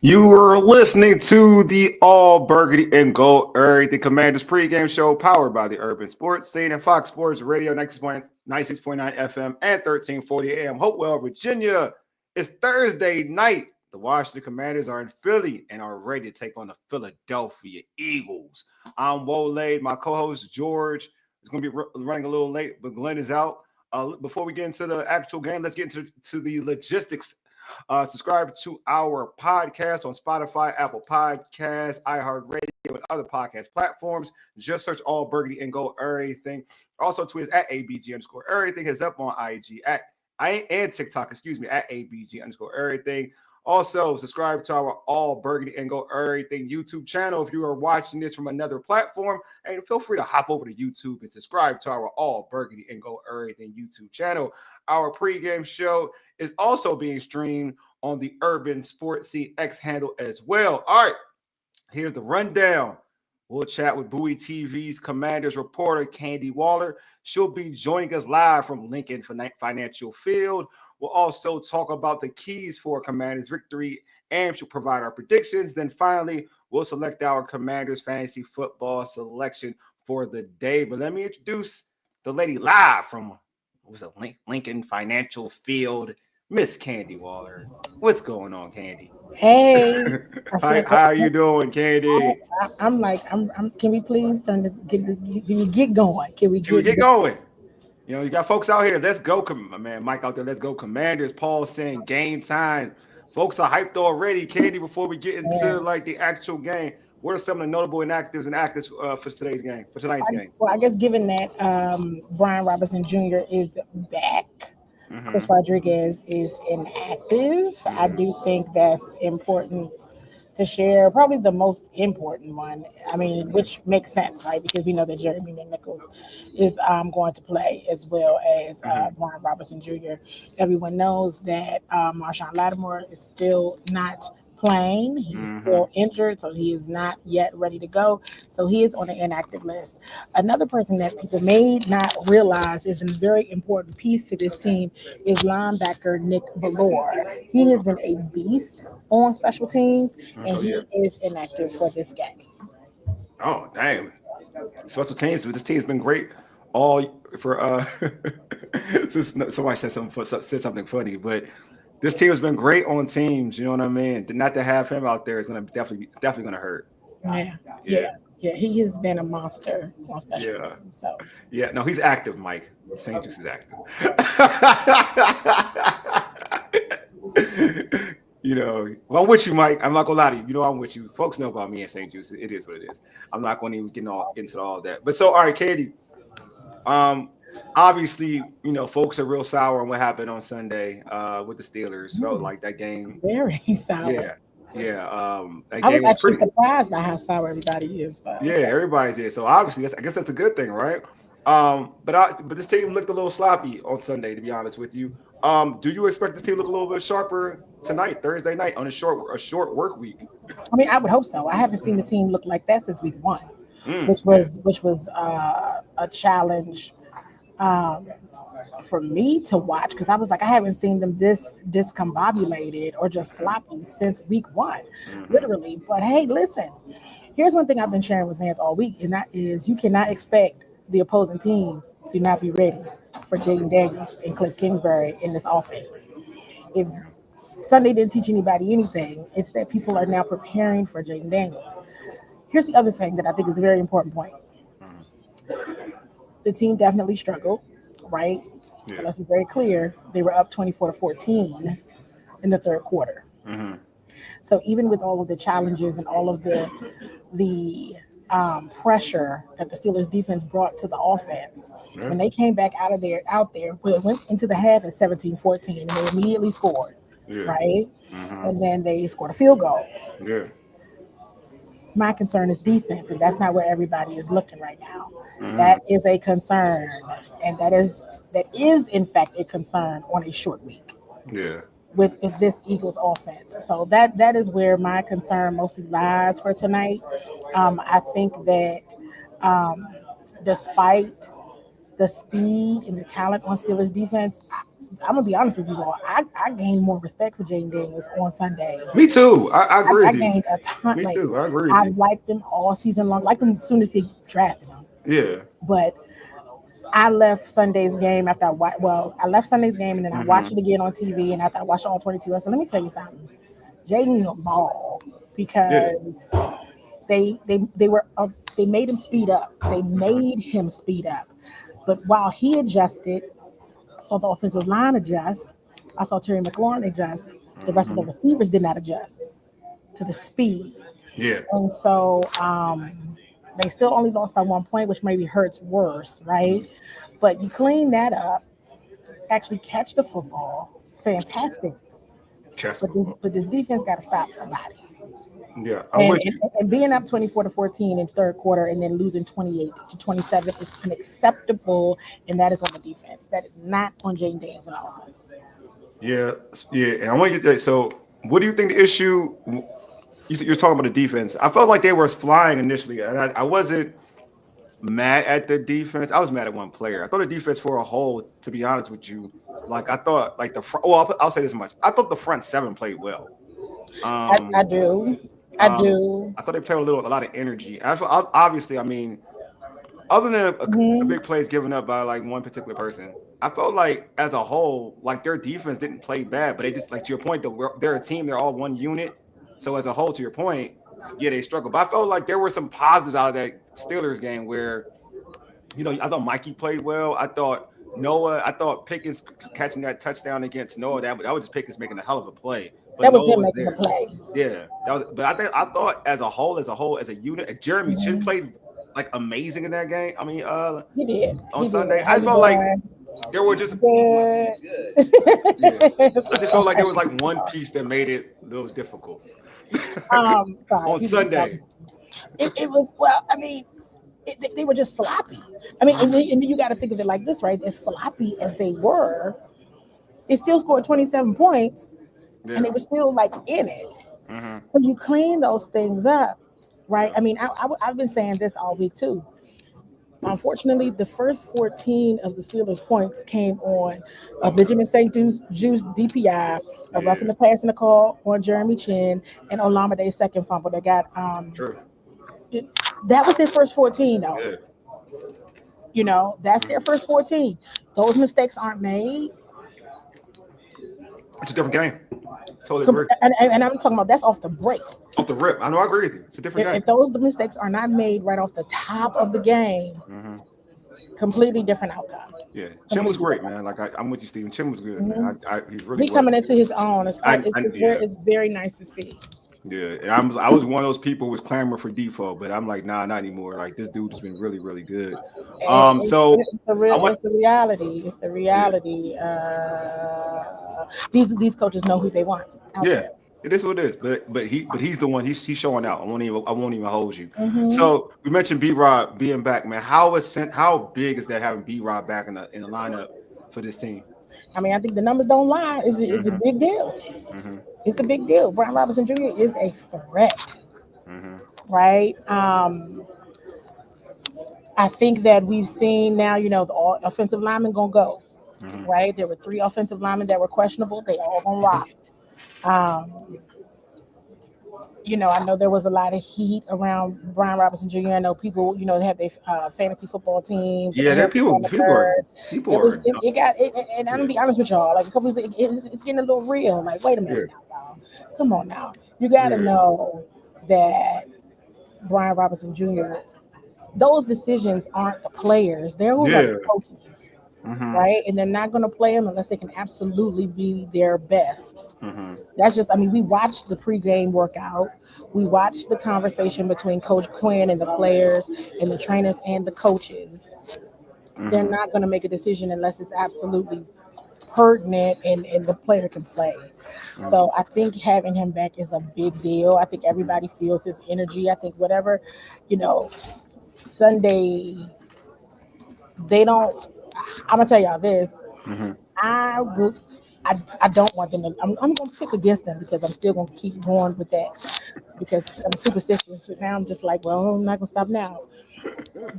You are listening to the All Burgundy and Gold Everything Commanders pregame show powered by the Urban Sports Scene and Fox Sports Radio 96.9 FM and 1340 AM. Hopewell, Virginia. It's Thursday night. The Washington Commanders are in Philly and are ready to take on the Philadelphia Eagles. I'm Wole. My co-host George is going to be running a little late, but Glenn is out. Before we get into the actual game, let's get into the logistics. Subscribe to our podcast on Spotify, Apple Podcasts, iHeartRadio, and other podcast platforms. Just search All Burgundy and Go Everything. Also, tweet us at ABG_everything. Hit us up on IG and TikTok, at ABG_everything. Also, subscribe to our All Burgundy and Go Everything YouTube channel. If you are watching this from another platform, and feel free to hop over to YouTube and subscribe to our All Burgundy and Go Everything YouTube channel. Our pregame show is also being streamed on the Urban Sports Scene X handle as well. All right, here's the rundown. We'll chat with Bowie TV's Commanders reporter, Candy Waller. She'll be joining us live from Lincoln Financial Field. We'll also talk about the keys for Commanders victory and she'll provide our predictions. Then finally, we'll select our Commanders fantasy football selection for the day. But let me introduce the lady live from Lincoln Financial Field, Miss Candy Waller. What's going on, Candy? Hey, How are you doing, Candy? I'm can we please turn this, can we get going? Can we get going? You know, you got folks out here. Let's go, man. Mike out there. Let's go, Commanders. Paul saying game time. Folks are hyped already, Candy. Before we get into like the actual game, what are some of the notable inactives and actors for tonight's game? Game? Well, I guess given that Brian Robinson Jr. is back, Chris Rodriguez is inactive. I do think that's important to share. Probably the most important one. I mean, which makes sense, right? Because we know that Jeremy Nichols is going to play as well as Brian Robinson Jr. Everyone knows that Marshawn Lattimore is still not playing. He's still injured, so he is not yet ready to go. So he is on the inactive list. Another person that people may not realize is a very important piece to this team is linebacker Nick Bellore. He has been a beast on special teams, and he is inactive for this game. Oh, damn. Special teams. This team's been great all for somebody said something funny, but this team has been great on teams, you know what I mean? Not to have him out there is going to definitely going to hurt. Yeah. He has been a monster on special teams. So yeah, no, he's active, Mike. St. Juice is active. You know, well, I'm with you, Mike. I'm not gonna lie to you. You know, I'm with you. Folks know about me and St. Juice. It is what it is. I'm not going to even get into all that. But so, all right, Katie. Obviously, you know, folks are real sour on what happened on Sunday with the Steelers. Felt like that game very sour. Yeah. That I game was actually surprised by how sour everybody is. But yeah, everybody's here. So obviously, I guess that's a good thing, right? But this team looked a little sloppy on Sunday, to be honest with you. Do you expect this team to look a little bit sharper tonight, Thursday night, on a short work week? I mean, I would hope so. I haven't seen the team look like that since week 1, which was a challenge for me to watch, because I was like, I haven't seen them this discombobulated or just sloppy since week 1, literally. But hey, listen, here's one thing I've been sharing with fans all week, and that is you cannot expect the opposing team to not be ready for Jaden Daniels and Cliff Kingsbury in this offense. If Sunday didn't teach anybody anything, it's that people are now preparing for Jaden Daniels. Here's the other thing that I think is a very important point. The team definitely struggled, right? Yeah. But let's be very clear. They were up 24-14 in the third quarter. So even with all of the challenges and all of the pressure that the Steelers defense brought to the offense, when they came back out there, went into the half at 17-14, and they immediately scored, right? And then they scored a field goal. Yeah. My concern is defense, and that's not where everybody is looking right now. That is a concern, and that is in fact a concern on a short week. Yeah. With this Eagles offense. So that is where my concern mostly lies for tonight. I think that despite the speed and the talent on Steelers defense, I'm gonna be honest with you all. I gained more respect for Jaden Daniels on Sunday. Me too. I agree I with you. gained a ton. Me Like too. I agree with I you. liked him all season long. Liked him as soon as he drafted him. Yeah. But I left Sunday's game after I left Sunday's game and then I watched it again on TV. And after I watched all 22, I said, let me tell you something. Jaden a ball Yeah. because they made him speed up. They made him speed up. But while he adjusted, I saw the offensive line adjust. I saw Terry McLaurin adjust. The rest of the receivers did not adjust to the speed. Yeah. And so they still only lost by 1 point, which maybe hurts worse, right? But you clean that up, actually catch the football, fantastic. Chess But this football. but this defense got to stop somebody. Yeah. I'm And, with and you. and being up 24-14 in third quarter and then losing 28-27 is unacceptable, and that is on the defense. That is not on Jaden Daniels on offense. Yeah. Yeah. And I want to get that. So, what do you think the issue? You're talking about the defense. I felt like they were flying initially, and I wasn't mad at the defense. I was mad at one player. I thought the defense for a whole, to be honest with you, like I thought, like the front. Well, I'll say this much. I thought the front seven played well. I Um, do. I um, do. I thought they played a lot of energy. And obviously, I mean, other than the Mhm. big plays given up by like one particular person, I felt like as a whole, like their defense didn't play bad, but they just like to your point, they're a team. They're all one unit. So as a whole, to your point, yeah, they struggled. But I felt like there were some positives out of that Steelers game where I thought Mikey played well. I thought Pickens catching that touchdown against Noah, that was just Pickens making a hell of a play. But That was Noah him was making the there. play. Yeah, that was. But I thought as a unit, Jeremy Chin Mhm. played like amazing in that game. I mean, He did. on He did. Sunday, I How just you felt like doing? there were just Good. yeah. I just felt like there was like one piece that made it difficult Sorry. on Sunday. It was well. I mean, they were just sloppy. I mean, and then you got to think of it like this, right? As sloppy as they were, they still scored 27 points, and Yeah. they were still like in it. Hmm. So you clean those things up, right? I mean, I've been saying this all week too. Unfortunately, the first 14 of the Steelers' points came on a Benjamin St. Juice DPI, a roughing Yeah. the pass in the call on Jeremy Chin, and Olamade's second fumble that got True. that was their first 14 though. Yeah. That's their Mhm. first 14. Those mistakes aren't made. It's a different game. Totally agree. And I'm talking about that's off the break. Off the rip, I know. I agree with you. It's a different game. If those mistakes are not made right off the top of the game, Hmm. completely different outcome. Yeah, Chin was great, man. Like I'm with you, Steven. Chin was good, Mhm. man. He's really He well. coming into his own. Yeah, It's very nice to see. yeah. And I was one of those people who was clamoring for default, but I'm like, nah, not anymore. Like this dude has been really, really good. So I want, It's the reality. It's the yeah, reality. These coaches know who they want out yeah. there. It is what it is, but he's the one. He's showing out. I won't even hold you. Hmm. So we mentioned B Rod being back, man. How big is that having B Rod back in the lineup for this team? I mean, I think the numbers don't lie. It's a Hmm. big deal. Hmm. It's a big deal. Brian Robinson Jr. is a threat, Hmm. right? I think that we've seen now, the all offensive linemen gonna go, Hmm. right? There were 3 offensive linemen that were questionable. They all gonna rock. Um, I know there was a lot of heat around Brian Robinson Jr. I know people, they have their fantasy football teams and Yeah, they there have this on people the people are bird. people It was are it got it, and I'm yeah gonna be honest with y'all. Like a couple of it's getting a little real. Like, wait a yeah minute now, y'all. Come on now. You got to yeah know that Brian Robinson Jr. Those decisions aren't the players; those are the yeah. coaches, Hmm. right? And they're not going to play them unless they can absolutely be their best. Hmm. That's just, I mean, we watched the pregame workout. We watched the conversation between Coach Quinn and the players and the trainers and the coaches. They're Hmm. not going to make a decision unless it's absolutely pertinent and the player can play. So I think having him back is a big deal. I think everybody feels his energy. I think whatever, you know, Sunday, they don't, I'm going to tell y'all this. Hmm. I would. I don't want them to. I'm going to pick against them because I'm still going to keep going with that because I'm superstitious. And now I'm just like, well, I'm not going to stop now.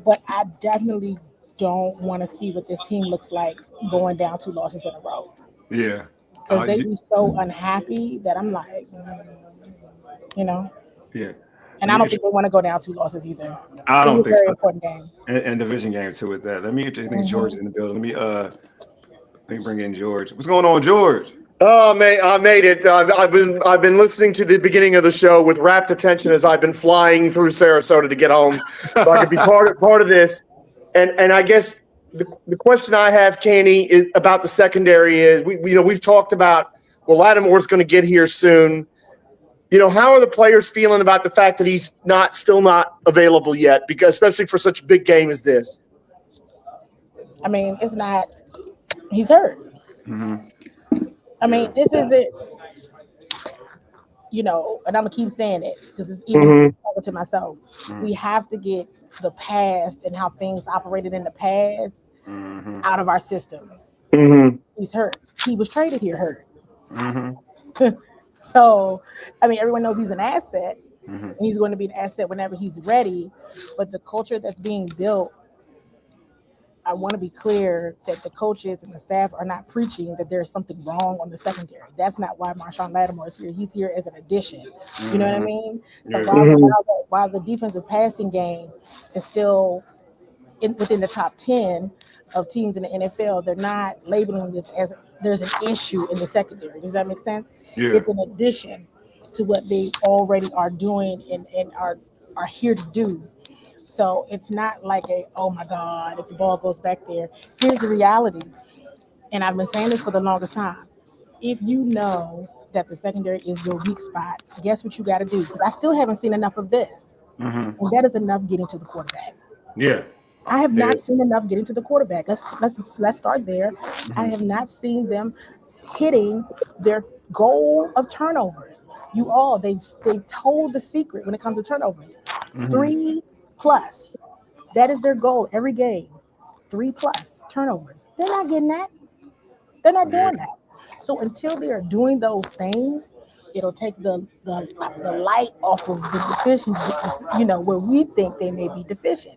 But I definitely don't want to see what this team looks like going down 2 losses in a row. Yeah. because they be so unhappy that I'm like, you know. Yeah. And I don't think they want to go down 2 losses either. I This is don't a think very so. important game. And division game too with that. Let me. I think George is in the building. Let me bring in George. What's going on, George? Oh, I made it. I've been listening to the beginning of the show with rapt attention as I've been flying through Sarasota to get home, so I could be part of this. And I guess the question I have, Kenny, is about the secondary. Is we've talked about, well, Lattimore's going to get here soon. How are the players feeling about the fact that he's still not available yet? Because especially for such a big game as this. I mean, it's not. He's hurt. Mm-hmm. I mean, this is it. And I'm gonna keep saying it because it's even talking to myself. We have to get the past and how things operated in the past out of our systems. He's hurt. He was traded here hurt. So, I mean, everyone knows he's an asset. And he's going to be an asset whenever he's ready. But the culture that's being built, I want to be clear that the coaches and the staff are not preaching that there's something wrong on the secondary. That's not why Marshawn Lattimore is here. He's here as an addition. You know what I mean? So while the defensive passing game is still within the top 10 of teams in the NFL, they're not labeling this as there's an issue in the secondary. Does that make sense? Yeah. It's an addition to what they already are doing and are here to do. So it's not like oh my God, if the ball goes back there. Here's the reality. And I've been saying this for the longest time. If you know that the secondary is your weak spot, guess what you got to do? Because I still haven't seen enough of this. And that is enough getting to the quarterback. Yeah. I have not seen enough getting to the quarterback. Let's start there. I have not seen them hitting their goal of turnovers. They've told the secret when it comes to turnovers. 3+. That is their goal every game. 3+ turnovers. They're not getting that. They're not doing that. So until they are doing those things, it'll take the light off of the deficiency, where we think they may be deficient.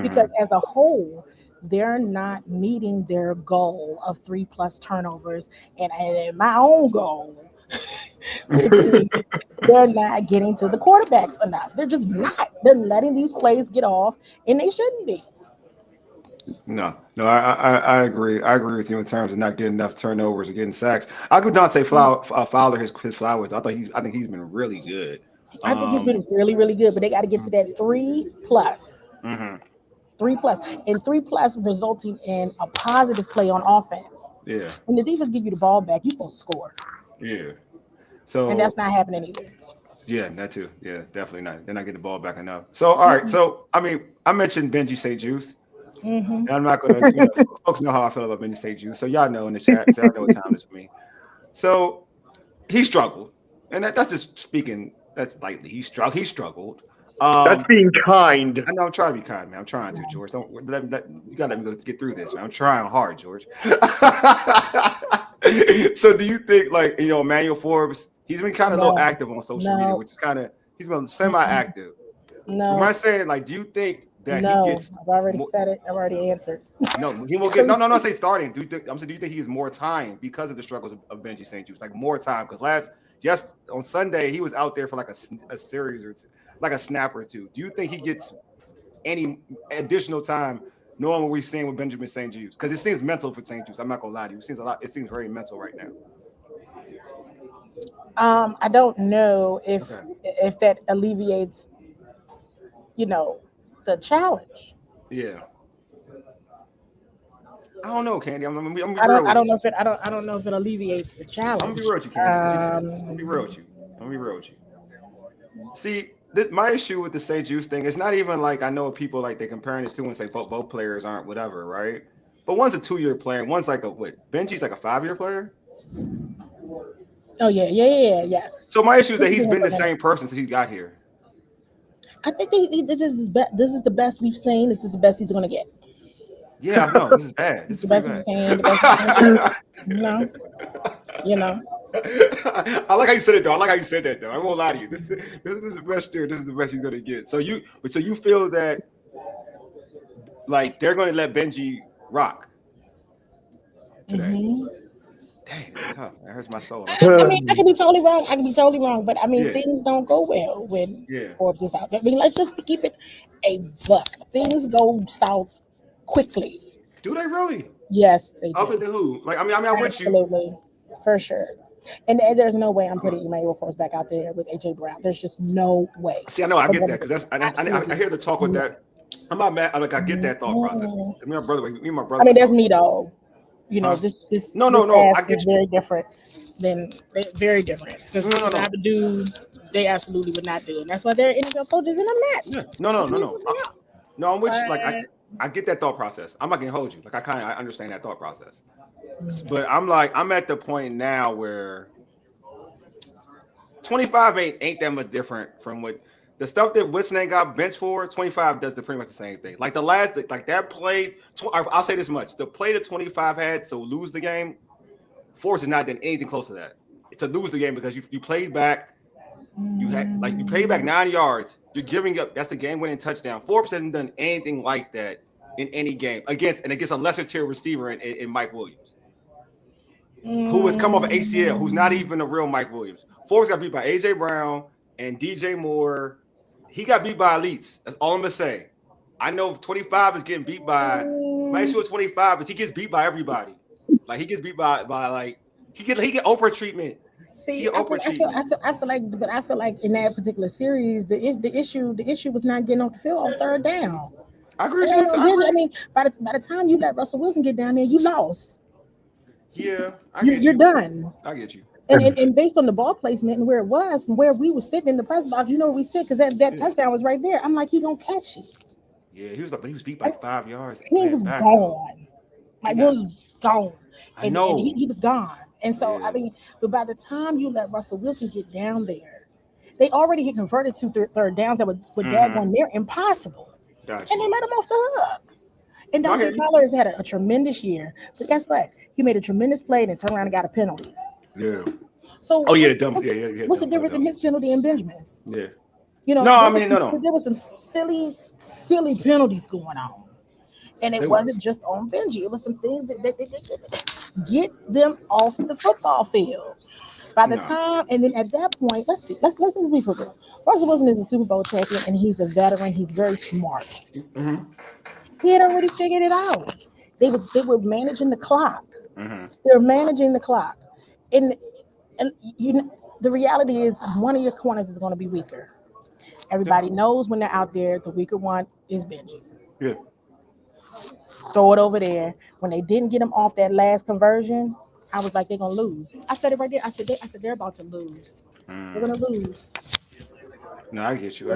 Because as a whole, they're not meeting their goal of 3+ turnovers. And my own goal, they're not getting to the quarterbacks enough. They're just not. They're letting these plays get off, and they shouldn't be. No, I agree. I agree with you in terms of not getting enough turnovers or getting sacks. I could Dante Fowler his flowers. I think he's been really good. I think he's been really, really good, but they got to get to that 3+. 3+, and 3+ resulting in a positive play on offense. Yeah. When the defense give you the ball back, you're supposed to score. Yeah. So and that's not happening either. Yeah, that too. Yeah, definitely not. They're not getting the ball back enough. So all right. So I mean, I mentioned Benji St. Juice. And I'm not gonna, folks know how I feel about Benji St. Juice. So y'all know in the chat. So y'all know what time it is for me. So he struggled, and that's just speaking. That's lightly. He struggled. That's being kind. I know I'm trying to be kind, man. I'm trying to, George. Don't you gotta let me get through this, man. I'm trying hard, George. So do you think, like, Emmanuel Forbes, he's been kind of a little active on social media, which is he's been semi-active. No. Am I saying, like, do you think that he gets? I've already said it. I've already answered. No, he will get. No. Say starting. Do you think he has more time because of the struggles of Benji St. Juice? Like more time because on Sunday he was out there for like a series or two, like a snap or two. Do you think he gets any additional time, knowing what we're seeing with Benjamin St. Juice? Because it seems mental for St. Juice. I'm not gonna lie to you. It seems very mental right now. I don't know if that alleviates, the challenge. Yeah. I don't know, Candy. I don't know if it alleviates the challenge. I'm gonna be real with you, Candy. I'm gonna be real with you. See, my issue with the St. Juice thing is not even like, I know people like they're comparing it to and say both players aren't whatever, right? But one's a 2-year player, and one's like Benji's like a 5-year player. Oh yes. So my issue is that he's been the same person since he got here. I think this is the best we've seen. This is the best he's gonna get. Yeah, I know. This is bad. This is the best bad. we've seen. I like how you said it though. I won't lie to you. This is the best year. This is the best he's gonna get. So you feel that like they're gonna let Benji rock today. Dang, it's tough. That hurts my soul. I mean, I could be totally wrong. But I mean, Yeah. things don't go well when Yeah. Forbes is out there. I mean, let's just keep it a buck. Things go south quickly. Do they really? Yes, they Other do. than who? Like, I mean, I'm with you. Absolutely, for sure. And there's no way I'm putting Emmanuel Forbes back out there with AJ Brown. There's just no way. See, I know I get that because I hear the talk with no. that. I'm not mad. I get that thought process. Me and my brother. I mean, that's me though. You know, this No. I get is very different than very different. Because I would do, they absolutely would not do, and that's why they're NFL coaches, and I'm not. Yeah. No, I'm with you. Like I get that thought process. I'm not gonna hold you. Like I understand that thought process. But I'm at the point now where 25 ain't that much different from what the stuff that Whitson got benched for. 25 does pretty much the same thing. Like that play. I'll say this much: the play that 25 had to lose the game, Force has not done anything close to that. To lose the game because you played back, you played back 9 yards. You're giving up. That's the game-winning touchdown. Forbes hasn't done anything like that in any game against a lesser tier receiver in Mike Williams, who has come off an ACL, who's not even a real Mike Williams. Forbes got beat by AJ Brown and DJ Moore. He got beat by elites. That's all I'm gonna say. I know 25 is getting beat by. Make sure 25 is he gets beat by everybody. Like he gets beat by like he get Oprah treatment. See, I feel like in that particular series, the issue was not getting off the field on third down. I agree with you. I mean, by the time you let Russell Wilson get down there, you lost. Yeah, you're done. I get you. And based on the ball placement and where it was, from where we were sitting in the press box, you know where we sit because that touchdown was right there. I'm like, he gonna catch it. Yeah, he was beat by 5 yards. He was gone. Like was gone. I know. And he was gone. And so I mean, but by the time you let Russell Wilson get down there, they already had converted to third downs that were daggone near impossible. Gotcha. And they let him off the hook. And Dante Fowler has had a tremendous year. But guess what? He made a tremendous play and then turned around and got a penalty. Yeah. So what's the difference in his penalty and Benjamin's? Yeah. You know, no. There was some silly penalties going on. And it wasn't just on Benji. It was some things that get them off the football field. By the time, and then at that point, let's be for real. Russell Wilson is a Super Bowl champion, and he's a veteran. He's very smart. Mm-hmm. He had already figured it out. They were managing the clock. Mm-hmm. They were managing the clock, and the reality is one of your corners is going to be weaker. Everybody knows when they're out there, the weaker one is Benji. Yeah. Throw it over there. When they didn't get him off that last conversion, I was like, they're gonna lose. I said it right there. I said they're about to lose. They're gonna lose. No, I get you.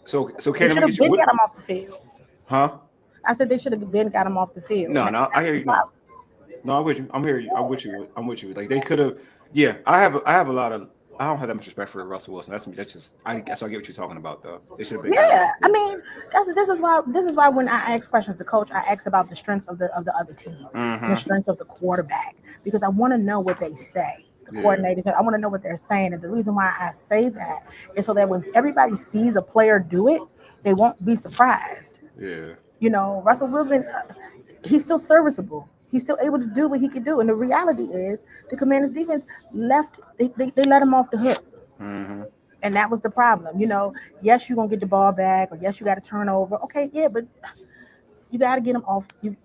So can we get you? Got him off the field. Huh? I said they should have been got him off the field. No, I hear you. No, I'm with you. I'm with you. Like they could have. Yeah, I have a lot of. I don't have that much respect for Russell Wilson. That's just. I guess I get what you're talking about though. They should have been. Yeah, I mean, this is why when I ask questions to coach, I ask about the strengths of the other team, the strengths of the quarterback, because I want to know what they say. The coordinators, I want to know what they're saying, and the reason why I say that is so that when everybody sees a player do it, they won't be surprised. Yeah. You know, Russell Wilson, he's still serviceable. He's still able to do what he could do. And the reality is the Commanders defense they let him off the hook. Mm-hmm. And that was the problem. You know, yes, you're going to get the ball back, or yes, you got a turnover. Okay, yeah, but you got to get him off. You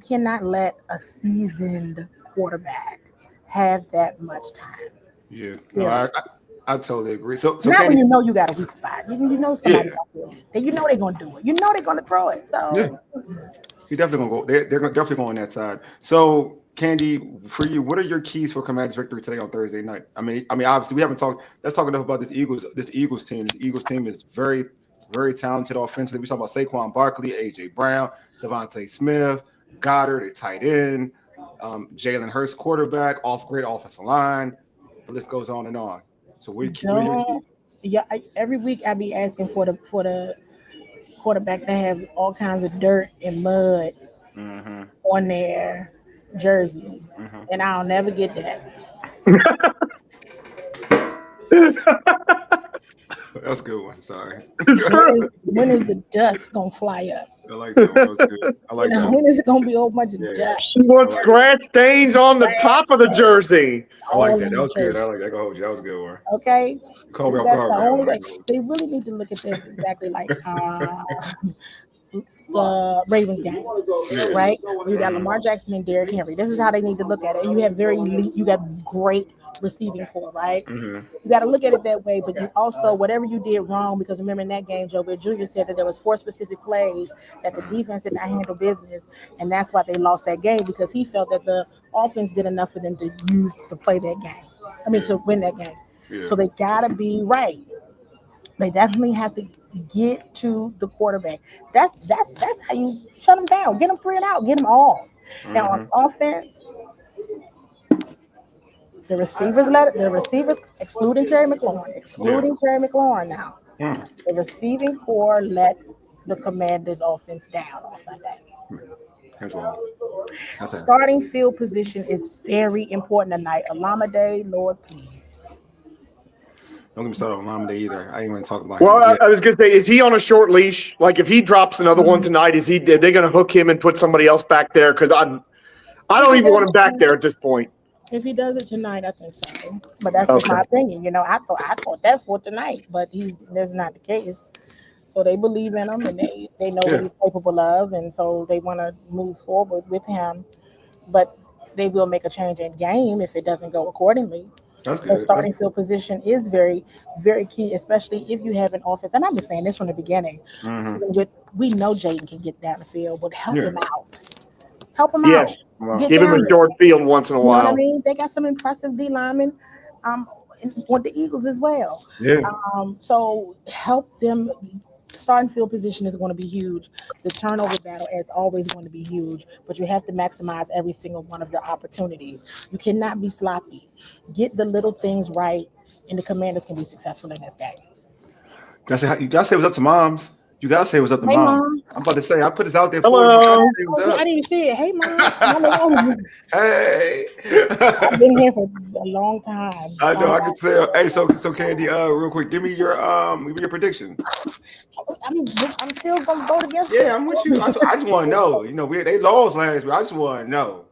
cannot let a seasoned quarterback have that much time. Yeah. No, I totally agree. So not when you know you got a weak spot. You know somebody you know they're going to do it. You know they're going to throw it. So you're definitely going to go. They're definitely going on that side. So, Candy, for you, what are your keys for Commanders' victory today on Thursday night? I mean, obviously we haven't talked. Let's talk enough about this Eagles team. This Eagles team is very, very talented offensively. We talk about Saquon Barkley, AJ Brown, Devontae Smith, Goddard, a tight end, Jalen Hurts, quarterback, great offensive line. The list goes on and on. So every week I be asking for the quarterback to have all kinds of dirt and mud on their jersey, and I'll never get that. That's a good one. Sorry. When is the dust gonna fly up? I like that one. That was good. I like that one. When is it gonna be a whole bunch of Yeah. dust? She wants scratch stains on the top of the jersey. I like All that. in That the was good. jersey. I like that. Go hold you. That was a good one. Okay, Call me off that's guard. the That only one. way. They really need to look at this exactly like the Ravens game, Yeah. right? You got Lamar Jackson and Derrick Henry. This is how they need to look at it. You have very elite, you got great receiving core, right? Mm-hmm. You got to look at it that way, but you also, whatever you did wrong, because remember in that game, Joe Bill Jr. said that there was 4 specific plays that the defense did not handle business, and that's why they lost that game, because he felt that the offense did enough for them to use to play that game. To win that game. Yeah. So they got to be right. They definitely have to get to the quarterback. That's how you shut them down. Get them 3 and out. Get them off. Now on offense, the receivers, excluding Terry McLaurin now. Mm. The receiving core let the Commanders' offense down on Sunday. Here's one. That's it. Starting field position is very important tonight. Alameda, Lord, please. Don't get me started on Lamade either. I ain't even talking about Well, him. I was gonna say, is he on a short leash? Like, if he drops another one tonight, are they gonna hook him and put somebody else back there? Because I don't even want him back there at this point. If he does it tonight, I think so. But that's just my opinion. I thought that for tonight, but that's not the case. So they believe in him, and they know what he's capable of, and so they want to move forward with him. But they will make a change in game if it doesn't go accordingly. That's The good. starting field position is very, very key, especially if you have an offense. And I've been saying this from the beginning. We know Jaden can get down the field, but help him out. Help him out. Wow. Get Give him down a there. short field once in a You know what I while. mean? They got some impressive D linemen with the Eagles as well. Yeah. So help them. Starting field position is going to be huge. The turnover battle is always going to be huge, but you have to maximize every single one of your opportunities. You cannot be sloppy. Get the little things right, and the Commanders can be successful in this game. You gotta say what's up to moms. You gotta say what's up to Hey, mom. Mom. I'm about to say I put this out there for you. Hello. You gotta say what's I up. didn't even see it. Hey, Mom. Hey. I've been here for a long time. I know. I can tell. Hey, so Candy, real quick, give me your prediction. I'm still gonna vote against. Yeah, I'm with you. I just want to know. They lost last week. I just want to know.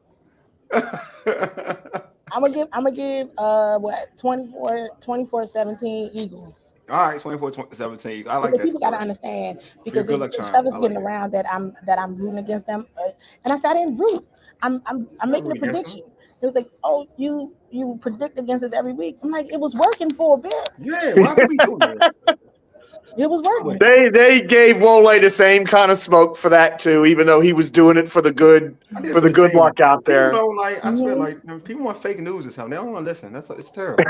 I'm gonna give 24-17 Eagles. All right, 24-17. I like Because that. people got to understand, because good this luck, stuff is Sean. I getting like it. around that I'm rooting against them, and I said I didn't root. I'm making a rooting against prediction. It was like, oh, you predict against us every week. I'm like, it was working for a bit. Yeah, why would we doing that? It was working. They gave Wole the same kind of smoke for that too, even though he was doing it for the good luck out there. People don't like. I swear, like people want fake news or something. They don't want to listen. It's terrible.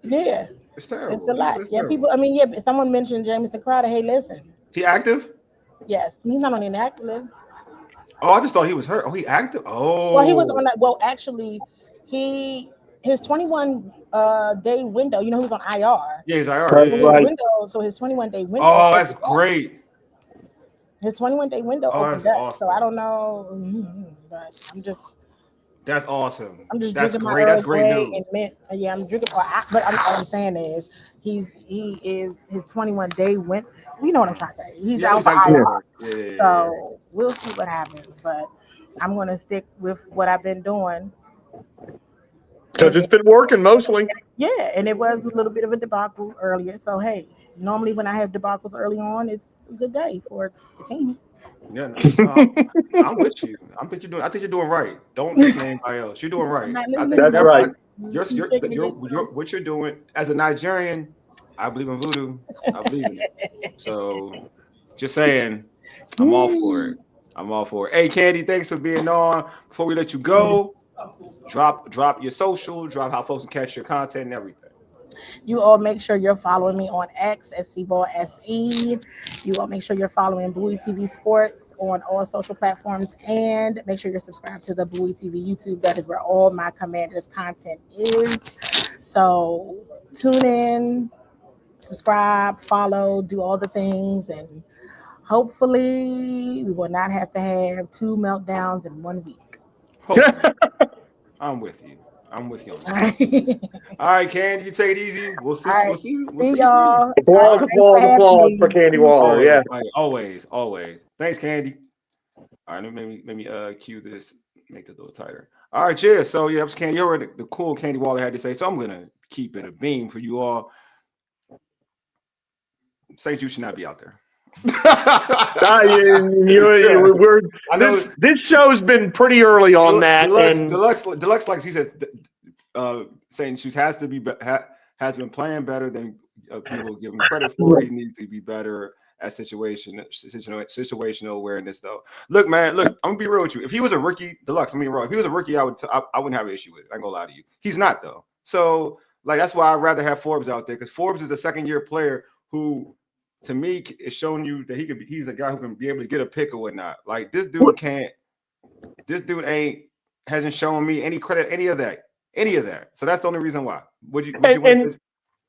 Yeah, It's terrible. it's a lot. It's Yeah, terrible. people. I mean, yeah. Someone mentioned Jamison Crowder. Hey, listen. He active? Yes, he's not on inactive. Oh, I just thought he was hurt. Oh, he active? Oh. Well, he was on that. Well, actually, his 21 day window. He was on IR. Yeah, he's IR. That's right. Window, so his 21-day window. Oh, that's great. His 21-day window opened that's up. awesome. So I don't know, but That's awesome. I'm just That's drinking great. my That's Earl great Grey news. and mint. Yeah, I'm drinking. All I'm saying is he is his 21-day win. You know what I'm trying to say? He's out for IR. Yeah. So we'll see what happens, but I'm going to stick with what I've been doing. Because it's been working mostly. Yeah, and it was a little bit of a debacle earlier. So hey, normally when I have debacles early on, it's a good day for the team. Yeah, no, I'm with you. I think you're doing right. Don't listen to anybody else. You're doing right. I think That's right. What you're doing as a Nigerian, I believe in voodoo. I believe in it. So, just saying, I'm all for it. I'm all for it. Hey, Candy, thanks for being on. Before we let you go, drop your social, drop how folks can catch your content and everything. You all make sure you're following me on X at CWall SE. You all make sure you're following Bowie TV Sports on all social platforms, and make sure you're subscribed to the Bowie TV YouTube. That is where all my Commanders content is. So tune in, subscribe, follow, do all the things, and hopefully we will not have to have 2 meltdowns in 1 week. Hopefully. I'm with you. I'm with you on All that. right, All right, Candy, you take it easy. We'll see. all right. We'll see. We'll See see. y'all. Applause, Thanks applause, having applause for me. Candy Waller. Yeah. Always. Thanks, Candy. All right, let me cue this, make it a little tighter. All right, yeah. So yeah, that was Candy. You heard the cool Candy Waller had to say. So I'm gonna keep it a beam for you all. St. Jude should not be out there. We're I know this show's been pretty early on that. Deluxe, like he says, St. Jude has to be has been playing better than people give him credit for. He needs to be better at situational awareness, though. Look, man, I'm gonna be real with you. If he was a rookie, Deluxe, if he was a rookie, I wouldn't have an issue with it. I'm gonna lie to you. He's not though. So like that's why I'd rather have Forbes out there, because Forbes is a second-year player who, to me, is showing you that he's a guy who can be able to get a pick or whatnot. Like this dude hasn't shown me any credit, any of that. So that's the only reason why. Would you want to say?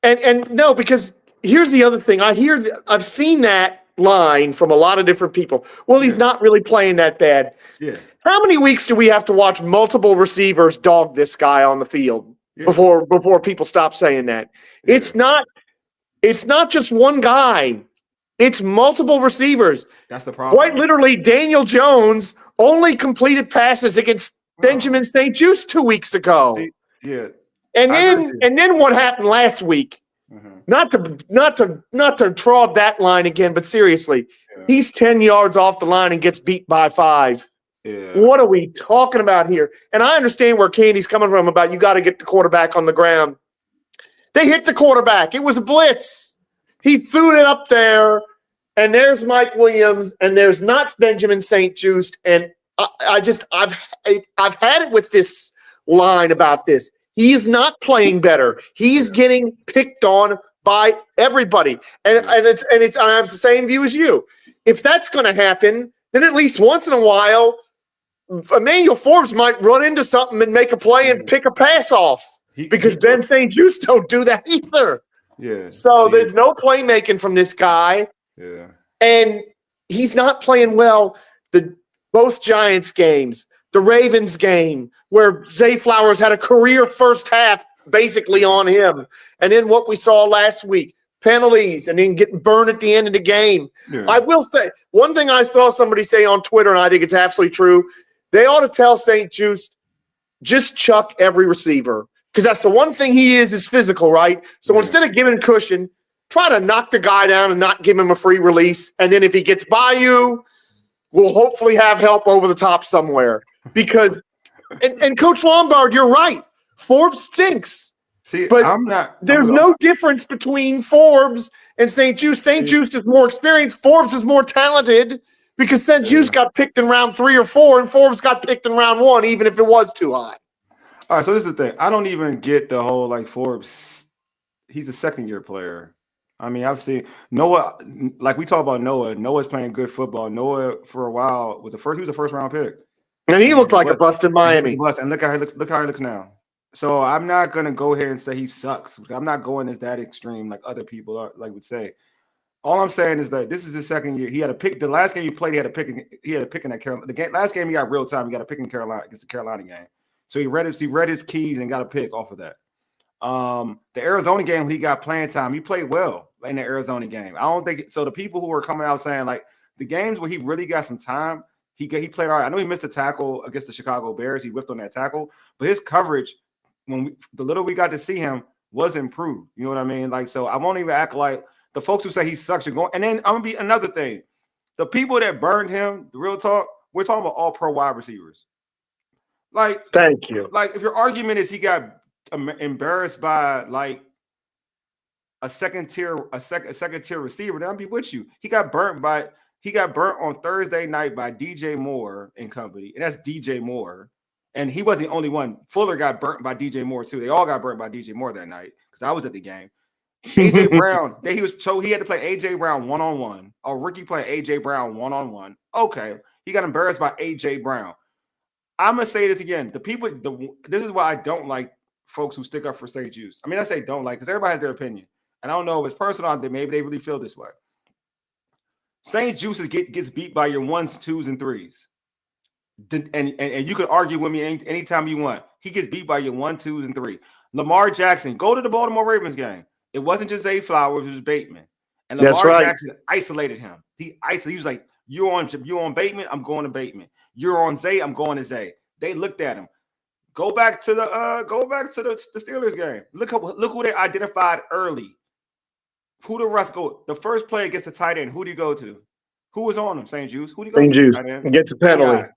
And no, because here's the other thing. I've seen that line from a lot of different people. Well, he's not really playing that bad. Yeah. How many weeks do we have to watch multiple receivers dog this guy on the field before people stop saying that? Yeah. It's not just one guy. It's multiple receivers. That's the problem. Quite literally, Daniel Jones only completed passes against Benjamin St. Juste 2 weeks ago. Yeah. And then what happened last week? Mm-hmm. Not to draw that line again, but seriously, he's 10 yards off the line and gets beat by 5. Yeah. What are we talking about here? And I understand where Candy's coming from about you got to get the quarterback on the ground. They hit the quarterback. It was a blitz. He threw it up there, and there's Mike Williams, and there's not Benjamin St. Juste. And I've had it with this line about this. He is not playing better. He's getting picked on by everybody, and I have the same view as you. If that's going to happen, then at least once in a while, Emmanuel Forbes might run into something and make a play and pick a pass off, because Ben St. Juste don't do that either. Yeah. So there's no playmaking from this guy. Yeah. And he's not playing well. Both Giants games, the Ravens game, where Zay Flowers had a career first half basically on him. And then what we saw last week, penalties, and then getting burned at the end of the game. Yeah. I will say, one thing I saw somebody say on Twitter, and I think it's absolutely true, they ought to tell St. Juste, just chuck every receiver. Because that's the one thing he is physical, right? So instead of giving cushion, try to knock the guy down and not give him a free release. And then if he gets by you, we'll hopefully have help over the top somewhere. Because, and Coach Lombard, you're right. Forbes stinks. See, but there's no difference between Forbes and St. Juste. St. Juste is more experienced. Forbes is more talented, because St. Juste got picked in round 3 or 4, and Forbes got picked in round 1, even if it was too high. All right, so this is the thing. I don't even get the whole like Forbes. He's a second-year player. I mean, I've seen Noah. Like we talk about Noah. Noah's playing good football. Noah for a while was he was a first-round pick, and he looked like a bust in Miami. And look how he looks. Look how he looks now. So I'm not gonna go here and say he sucks. I'm not going as that extreme like other people would say. All I'm saying is that this is his second year. He had a pick. The last game he played, he had a pick in that Carolina. Last game he got real time. He got a pick in Carolina against the Carolina game. So he read his keys and got a pick off of that. The Arizona game, when he got playing time, he played well in the Arizona game. I don't think so. The people who are coming out saying like the games where he really got some time, he played all right. I know he missed a tackle against the Chicago Bears. He whiffed on that tackle, but his coverage, the little we got to see him, was improved. You know what I mean? Like, so I won't even act like the folks who say he sucks are going. And then I'm gonna be another thing. The people that burned him, the real talk, we're talking about all pro wide receivers. Like, thank you. Like, if your argument is he got embarrassed by like a second tier receiver, then I'll be with you. He got burnt on Thursday night by DJ Moore and company, and that's DJ Moore. And he wasn't the only one. Fuller got burnt by DJ Moore too. They all got burnt by DJ Moore that night because I was at the game. AJ Brown, he had to play AJ Brown one-on-one. A rookie playing AJ Brown one-on-one. Okay, he got embarrassed by AJ Brown. I'm gonna say this again. This is why I don't like folks who stick up for St. Juste. I mean, I say don't like because everybody has their opinion, and I don't know if it's personal. Maybe they really feel this way. St. Juste gets beat by your 1s, 2s, and 3s. And you could argue with me anytime you want. He gets beat by your 1, 2s, and 3. Lamar Jackson, go to the Baltimore Ravens game. It wasn't just Zay Flowers, it was Bateman. And Lamar Jackson isolated him. He was like, you're on Bateman, I'm going to Bateman. You're on Zay, I'm going to Zay. They looked at him. Go back to the Steelers game. Look who they identified early. Who did Russ go? The first play against the tight end. Who did he go to? Who was on him? St. Juice. Who did he go to? St. Juice. And gets a penalty.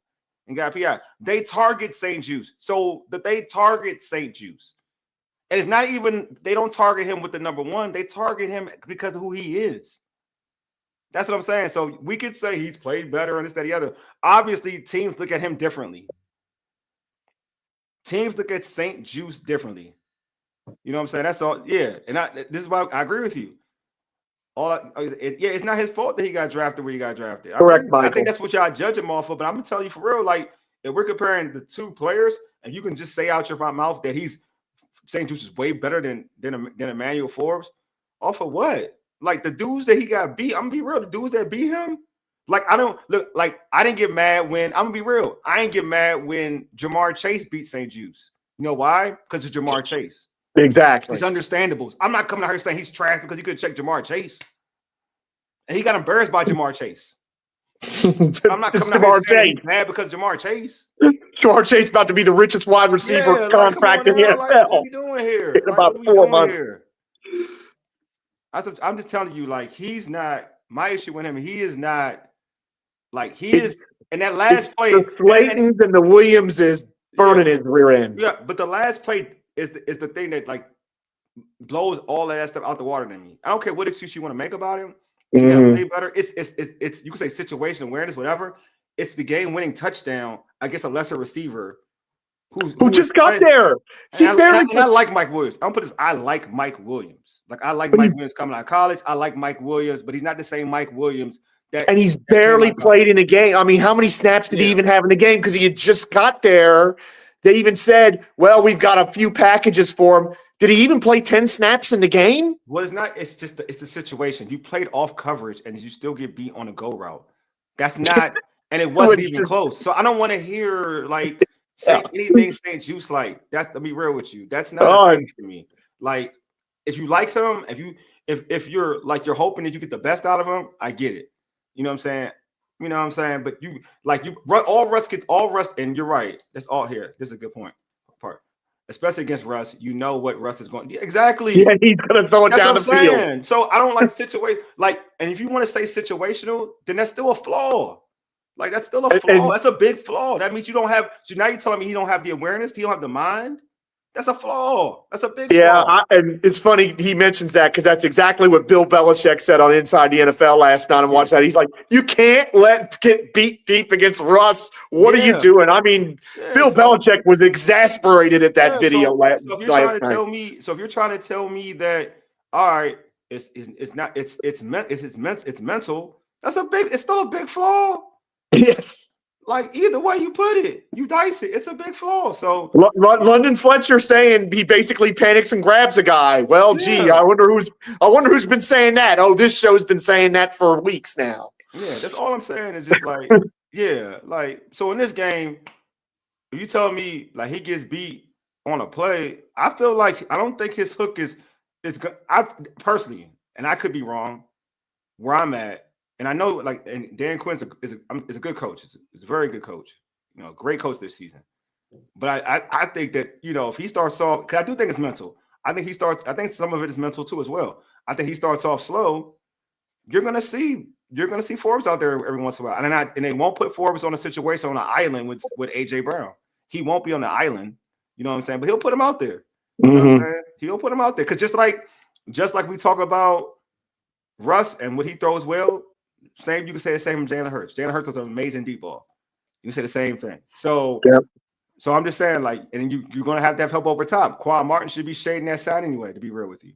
And got PI. They target St. Juice. So that they target St. Juice. And it's not even, they don't target him with the number 1. They target him because of who he is. That's what I'm saying. So we could say he's played better and this, that, the other. Obviously, teams look at him differently. Teams look at St. Juice differently. You know what I'm saying? That's all. Yeah. And this is why I agree with you. It's not his fault that he got drafted where he got drafted. Correct, Michael. I think that's what y'all judge him off of. But I'm gonna tell you for real, like if we're comparing the two players, and you can just say out your mouth that he's St. Juice is way better than Emmanuel Forbes, off of what? Like the dudes that he got beat. I'm gonna be real. The dudes that beat him, like I didn't get mad when I'm gonna be real. I ain't get mad when Jamar Chase beat St. Juice. You know why? Because it's Jamar Chase. Exactly. It's understandable. I'm not coming out here saying he's trash because he could check Jamar Chase. And he got embarrassed by Jamar Chase. I'm not coming out here saying he's mad because Jamar Chase. Jamar Chase about to be the richest wide receiver contract in the NFL. Like, what are you doing here? In about 4 months. I'm just telling you, like, he's not my issue with him. He is not like he is. And that last play, the Slaytons and the Williams is burning his rear end. Yeah, but the last play is the thing that like blows all of that stuff out the water to me. I don't care what excuse you want to make about him. You gotta play better. It's you can say situation awareness, whatever. It's the game-winning touchdown against a lesser receiver who just got there. And I like Mike Williams. I'm gonna put this. I like Mike Williams. Like I like Mike Williams coming out of college. I like Mike Williams, but he's not the same Mike Williams. And he's barely played in a game. I mean, how many snaps did he even have in the game? Because he had just got there. They even said, well, we've got a few packages for him. Did he even play 10 snaps in the game? Well, it's not. It's just it's the situation. You played off coverage and you still get beat on a go route. That's not, and it wasn't even close. So I don't want to hear like say anything St. Juice like. That's to be real with you. That's not a thing to me. Like if you like him, if you're like you're hoping that you get the best out of him, I get it. You know what I'm saying? You know what I'm saying? But all Russ, and you're right. That's all here. This is a good part. Especially against Russ, you know what Russ is going to do. Exactly. Yeah, he's going to throw it down the field. So I don't like situation and if you want to stay situational, then that's still a flaw. Like that's still a flaw. That's a big flaw. That means you don't have. So now you're telling me he don't have the awareness. He don't have the mind. That's a flaw. That's a big flaw. And it's funny he mentions that because that's exactly what Bill Belichick said on Inside the NFL last night. And watched that. He's like, you can't get beat deep against Russ. What are you doing? I mean, Bill Belichick was exasperated at that video last night. So if you're trying to tell me that, all right, it's mental. It's still a big flaw. Yes. Like either way you put it, you dice it. It's a big flaw. So London Fletcher saying he basically panics and grabs a guy. Well, gee, I wonder who's been saying that. Oh, this show's been saying that for weeks now. Yeah, that's all I'm saying is just like so in this game, if you tell me like he gets beat on a play, I feel like I don't think his hook is good. I personally, and I could be wrong, where I'm at. And I know, and Dan Quinn's is a good coach. He's a very good coach. You know, great coach this season. But I think that if he starts off, because I do think it's mental. I think some of it is mental too as well. I think he starts off slow. You're gonna see Forbes out there every once in a while, and they won't put Forbes on a situation on an island with AJ Brown. He won't be on the island. You know what I'm saying? But he'll put him out there. You know what I'm saying? He'll put him out there because just like we talk about Russ and what he throws well. You can say the same from Jalen Hurts. Jalen Hurts is an amazing deep ball. You can say the same thing. So, so I'm just saying, and you're going to have help over top. Quan Martin should be shading that side anyway, to be real with you.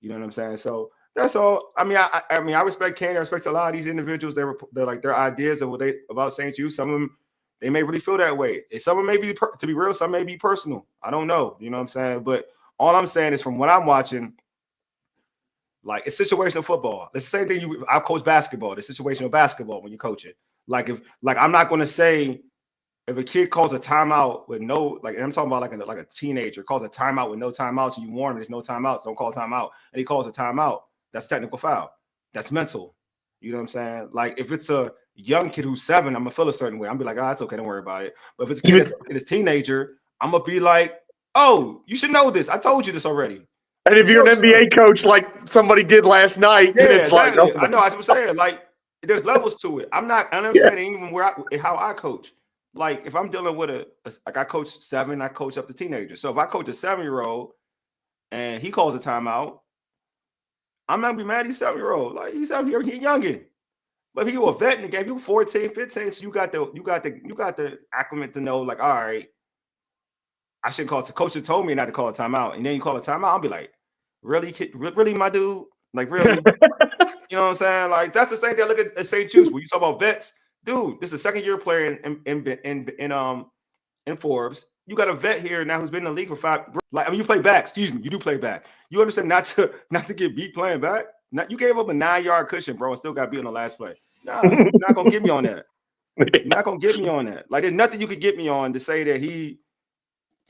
You know what I'm saying? So that's all. I mean, I respect Kane. I respect a lot of these individuals. They're like their ideas of about St. Jude. Some of them, they may really feel that way. Some of them may be, to be real, some may be personal. I don't know. You know what I'm saying? But all I'm saying is from what I'm watching, like it's situational football. It's the same thing I coach basketball. It's situational basketball when you coach it. I'm not going to say if a kid calls a timeout with no, like, and I'm talking about like a teenager calls a timeout with no timeouts, and you warn him there's no timeouts, don't call a timeout, and he calls a timeout, that's technical foul. That's mental. You know what I'm saying? Like, if it's a young kid who's 7, I'm gonna feel a certain way. I'm gonna be like, oh, it's okay, don't worry about it. But if it's a kid that's a teenager, I'm gonna be like, oh, you should know this. I told you this already. And if you're an NBA coach like somebody did last night, yeah, then it's exactly. like, I know. That's what I'm saying. Like, there's levels to it. I'm saying even how I coach. Like, if I'm dealing with like I coach 7, I coach up to teenagers. So if I coach a 7-year-old and he calls a timeout, I'm not gonna be mad. He's 7-year-old. Like, he's out here, he's youngin'. But if you a vet in the game, you 14, 15, so you got the acclimate to know, like, all right, I shouldn't call it. The coach told me not to call a timeout, and then you call a timeout. I'll be like, really, my dude? Like, really? You know what I'm saying? Like, that's the same thing. I look at St. Juice when you talk about vets, dude. This is a 2nd-year player in Forbes. You got a vet here now who's been in the league for 5. Like, I mean, you play back. Excuse me, you do play back. You understand not to get beat playing back. You gave up a 9-yard cushion, bro, and still got beat on the last play. Nah, you're not gonna get me on that. You're not gonna get me on that. Like, there's nothing you could get me on to say that he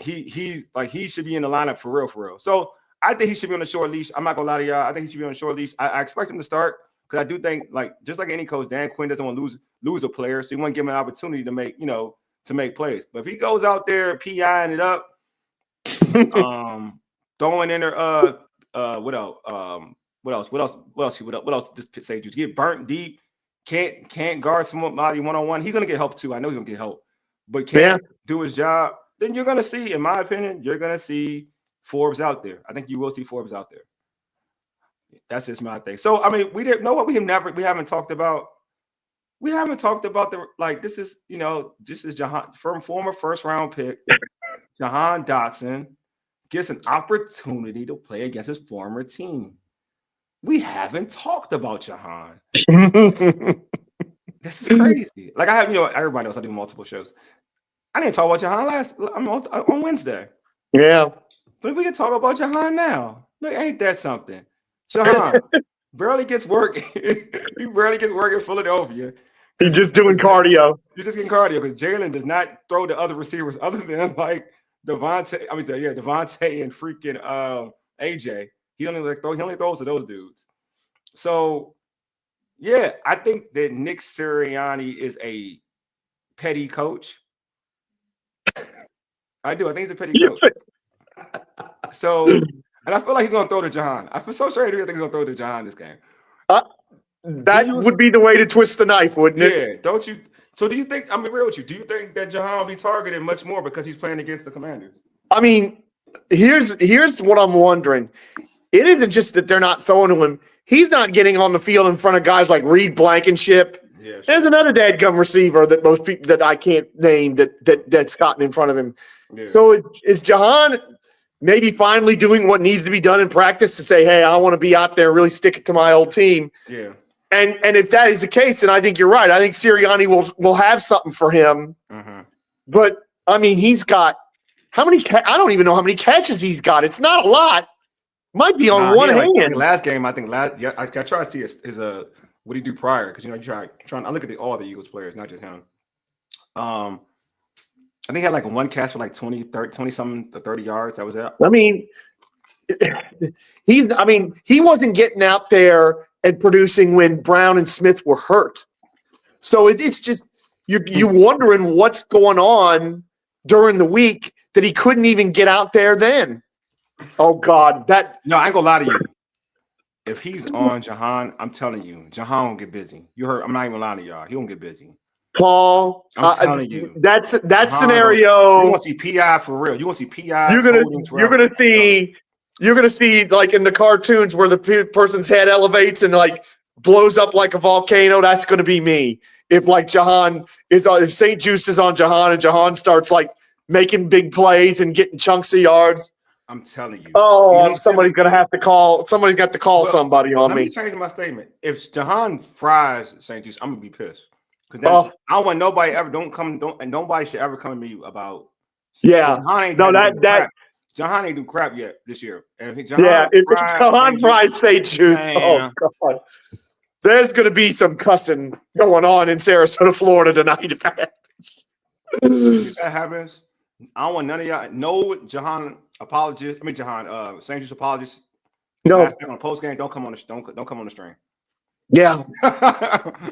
should be in the lineup for real. So I think he should be on a short leash. I'm not gonna lie to y'all. I think he should be on a short leash. I expect him to start because I do think, like, just like any coach, Dan Quinn doesn't want to lose a player, so he want to give him an opportunity to make plays. But if he goes out there PIing it up, throwing in there, what else? Just say just get burnt deep. Can't guard somebody one-on-one. He's gonna get help too. I know he's gonna get help, but can't do his job. Then you're gonna see, in my opinion, Forbes out there. I think you will see Forbes out there. That's just my thing. So I mean, we didn't know what we haven't talked about. We haven't talked about this is Jahan, from former 1st-round pick, Jahan Dotson gets an opportunity to play against his former team. We haven't talked about Jahan. This is crazy. Like, I have, everybody knows I do multiple shows. I didn't talk about Jahan on Wednesday. Yeah. But we can talk about Jahan now. Look, ain't that something? Jahan barely gets work. He barely gets work in Philadelphia. He's just doing cardio. You're just getting cardio because Jalen does not throw to other receivers other than like Devontae and freaking AJ. He only throws to those dudes. So yeah, I think that Nick Sirianni is a petty coach. I do. I think he's a petty coach. So, and I feel like he's gonna throw to Jahan. I feel so sure I think he's gonna throw to Jahan this game. That would be the way to twist the knife, wouldn't it? Yeah, don't you? So do you think, I'm being real with you, do you think that Jahan will be targeted much more because he's playing against the Commanders? I mean, here's what I'm wondering. It isn't just that they're not throwing to him. He's not getting on the field in front of guys like Reed Blankenship. Yeah, sure. There's another dadgum receiver that most people that I can't name that's gotten in front of him. Yeah. So is Jahan maybe finally doing what needs to be done in practice to say, hey, I want to be out there and really stick it to my old team? Yeah. And if that is the case, then I think you're right. I think Sirianni will have something for him. Mm-hmm. But, I mean, he's got how many I don't even know how many catches he's got. It's not a lot. Might be on one hand. Like, last game, I tried to see his what he do prior because I look at all the Eagles players, not just him. I think he had like one catch for like 20 something to 30 yards. That was it. I mean, he wasn't getting out there and producing when Brown and Smith were hurt. So it's just you're wondering what's going on during the week that he couldn't even get out there then. Oh God, no, I ain't gonna lie to you. If he's on Jahan, I'm telling you, Jahan won't get busy. You heard? I'm not even lying to y'all. He won't get busy. Paul, I'm telling you, that scenario. You want to see PI for real? You want to see PI? You're gonna see like in the cartoons where the person's head elevates and like blows up like a volcano. That's gonna be me. If like if St. Just is on Jahan and Jahan starts like making big plays and getting chunks of yards. I'm telling you. Oh, somebody's gonna have to call. Somebody's got to call somebody on me. Let me change my statement. If Jahan fries St. Just, I'm gonna be pissed. Because I don't want nobody and nobody should ever come to me about. Yeah. Jahan ain't do crap yet this year. And if Jahan fries St. Just, oh God, there's gonna be some cussing going on in Sarasota, Florida tonight if that happens. If that happens, I don't want none of y'all. No Jahan apologists. I mean Jahan, St. Jude's apologists. No. On post game, don't come on the stream. Yeah.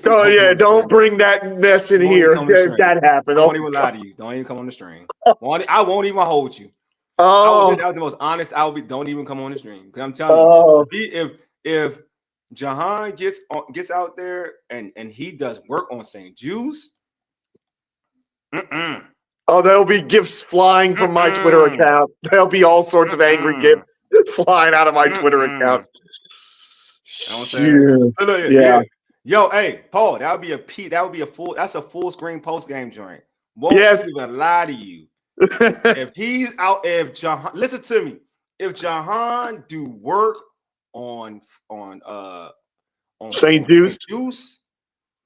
So yeah, don't bring that mess in here. That happened. I won't even lie to you. Don't even come on the stream. I won't even hold you. Oh, that was the most honest. Don't even come on the stream. Because I'm telling you, if Jahan gets out there and he does work on St. Jude's, there'll be gifts flying from my Twitter account. There'll be all sorts of angry gifts flying out of my Twitter account. Yeah. Yo, hey, Paul, that would be a full screen post game joint. Won't even lie to you. If he's out, if Jahan, listen to me, if Jahan do work on St. Juice,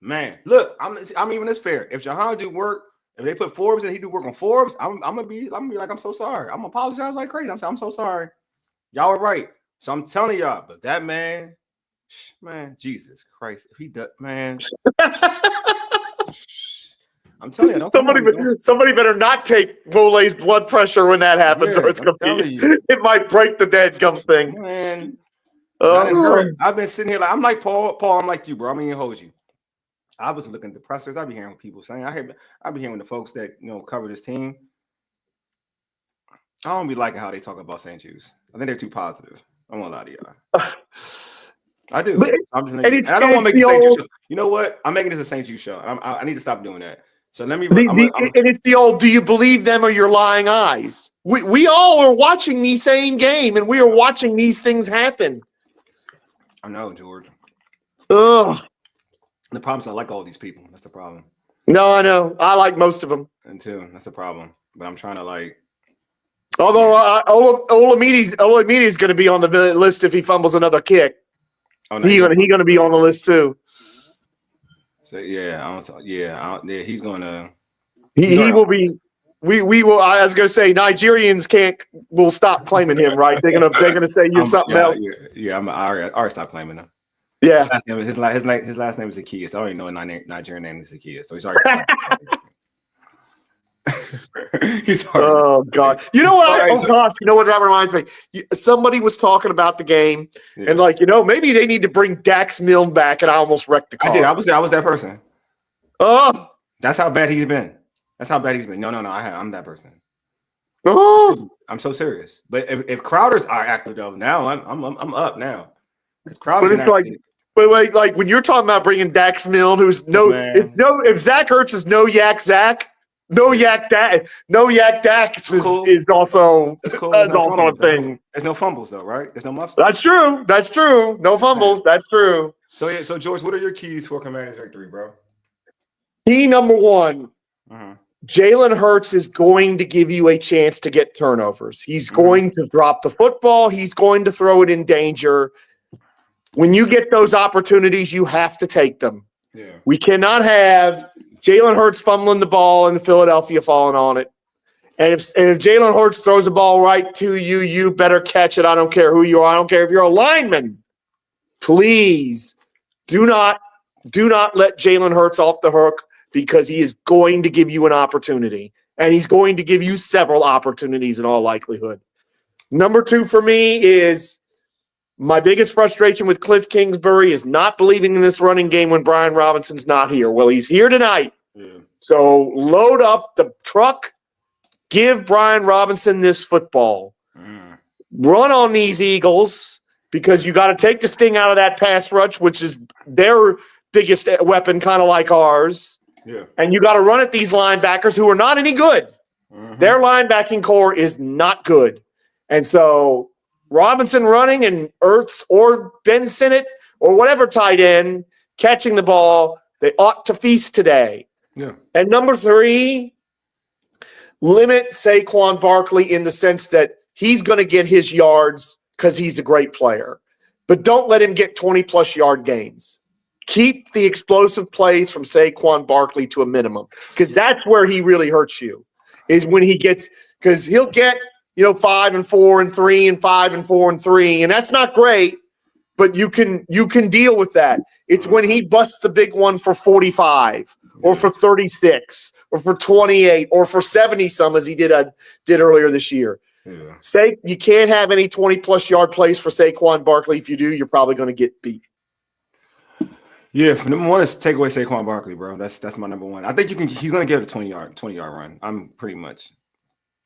man, look, I'm even this fair. If Jahan do work, if they put Forbes and he do work on Forbes, I'm gonna be like, I'm so sorry. I'm gonna apologize like crazy. I'm so sorry. Y'all are right. So I'm telling y'all, but that man, Jesus Christ, if he does, man. I'm telling you, somebody better not take Wole's blood pressure when that happens, or it's it might break the dead gum thing. Man, I've been sitting here I'm like Paul. I'm like you, bro. I'm gonna hold you. I was looking at depressors. I be hearing what people saying. I be hearing the folks that cover this team. I don't be liking how they talk about St. Jude's. I think they're too positive. I won't lie to y'all. I do. I don't want to make the St. Jude show. You know what? I'm making this a St. Jude show. I need to stop doing that. So let me. And it's the old. Do you believe them or your lying eyes? We all are watching the same game, and we are watching these things happen. I know, George. Ugh. The problem is I like all these people. That's the problem. No, I know. I like most of them. And too. That's the problem. But I'm trying to like. Although Olamide is going to be on the list if he fumbles another kick. Oh, no, he's going to be on the list too. So he's going to. He will be. We will. I was going to say Nigerians will stop claiming him, right? They're going to say you're something else. Yeah. I already stopped claiming him. Yeah. His last name is Zacchaeus. I don't even know a Nigerian name is Zacchaeus, so he's already. Oh God! You know what? Oh gosh! You know what that reminds me? Somebody was talking about the game, and maybe they need to bring Dax Milne back, and I almost wrecked the car. I did. I was that person. Oh, that's how bad he's been. No. I'm that person. Oh, I'm so serious. But if Crowder's are active though, now I'm up now. Crowder, but like when you're talking about bringing Dax Milne, who's if Zach Ertz is no yak Zach. No yak Dax is also a thing. There's no fumbles though, right? There's no muffs. That's true. No fumbles. That's true. So George, what are your keys for Commanders victory, bro? Key number one: Jalen Hurts is going to give you a chance to get turnovers. He's going to drop the football. He's going to throw it in danger. When you get those opportunities, you have to take them. Yeah. We cannot have Jalen Hurts fumbling the ball and Philadelphia falling on it. And if Jalen Hurts throws the ball right to you, you better catch it. I don't care who you are. I don't care if you're a lineman. Please do not let Jalen Hurts off the hook because he is going to give you an opportunity. And he's going to give you several opportunities in all likelihood. Number two for me is my biggest frustration with Cliff Kingsbury is not believing in this running game when Brian Robinson's not here. Well, he's here tonight. Yeah. So load up the truck. Give Brian Robinson this football. Run on these Eagles because you got to take the sting out of that pass rush, which is their biggest weapon, kind of like ours. Yeah. And you got to run at these linebackers who are not any good. Their linebacking core is not good. And so Robinson running and Ertz or Ben Sinnott or whatever tight end catching the ball, they ought to feast today. Yeah. And number three, limit Saquon Barkley in the sense that he's going to get his yards because he's a great player. But don't let him get 20-plus yard gains. Keep the explosive plays from Saquon Barkley to a minimum because that's where he really hurts you is when he gets – because he'll get – 5 and 4 and 3 and 5 and 4 and 3, and that's not great, but you can deal with that. It's when he busts the big one for 45 or for 36 or for 28 or for 70 some as he did earlier this year. Yeah. You can't have any 20-plus yard plays for Saquon Barkley. If you do, you're probably going to get beat. Yeah, number one is take away Saquon Barkley, bro. That's my number one. I think he's gonna get a 20-yard run. I'm pretty much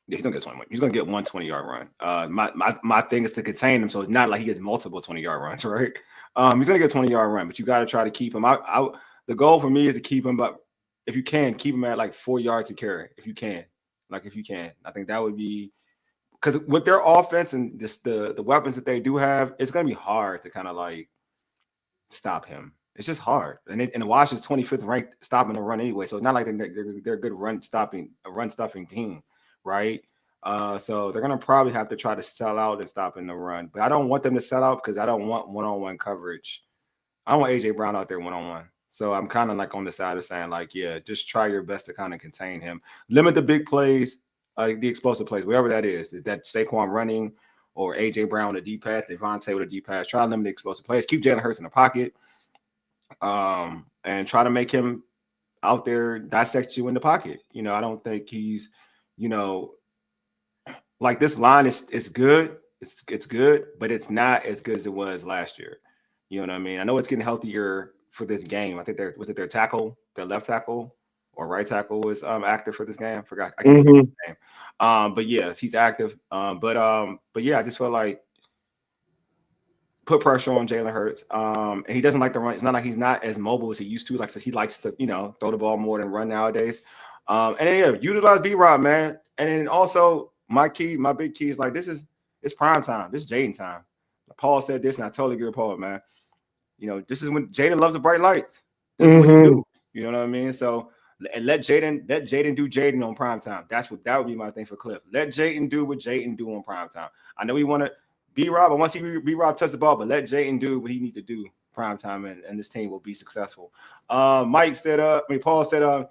he's gonna get 21. He's gonna get one 20-yard run. My thing is to contain him, so it's not like he gets multiple 20-yard runs, right? He's gonna get a 20-yard run, but you gotta try to keep him. The goal for me is to keep him, but if you can, keep him at like 4 yards to carry. If you can. I think that would be because with their offense and just the weapons that they do have, it's gonna be hard to kind of like stop him. It's just hard, and Washington's 25th ranked stopping the run anyway, so it's not like they're a good run stuffing team, right? So they're gonna probably have to try to sell out and stopping the run, but I don't want them to sell out because I don't want one-on-one coverage. I don't want AJ Brown out there one-on-one, so I'm kind of like on the side of saying like, yeah, just try your best to kind of contain him, limit the big plays, the explosive plays, whatever that is that Saquon running or AJ Brown with a deep pass, Devontae with a deep pass. Try to limit the explosive plays, keep Jalen Hurts in the pocket. And try to make him out there dissect you in the pocket. I don't think he's, like this line is good. It's good, but it's not as good as it was last year. You know what I mean? I know it's getting healthier for this game. I think their left tackle or right tackle was active for this game. I forgot. I can't remember his name. But yes, he's active. But yeah, I just feel like put pressure on Jalen Hurts. And he doesn't like to run. It's not like he's not as mobile as he used to. Like, so he likes to, throw the ball more than run nowadays. And then utilize B-Rob, man. And then also my big key is like it's prime time. This is Jaden time. Paul said this, and I totally agree with Paul, man. This is when Jaden loves the bright lights. This is what you do. You know what I mean? So and let Jaden do Jaden on prime time. That would be my thing for Cliff. Let Jaden do what Jaden do on prime time. I know we want to B-Rob, I want to see B-Rob touch the ball, but let Jaden do what he needs to do prime time, and this team will be successful. Paul said,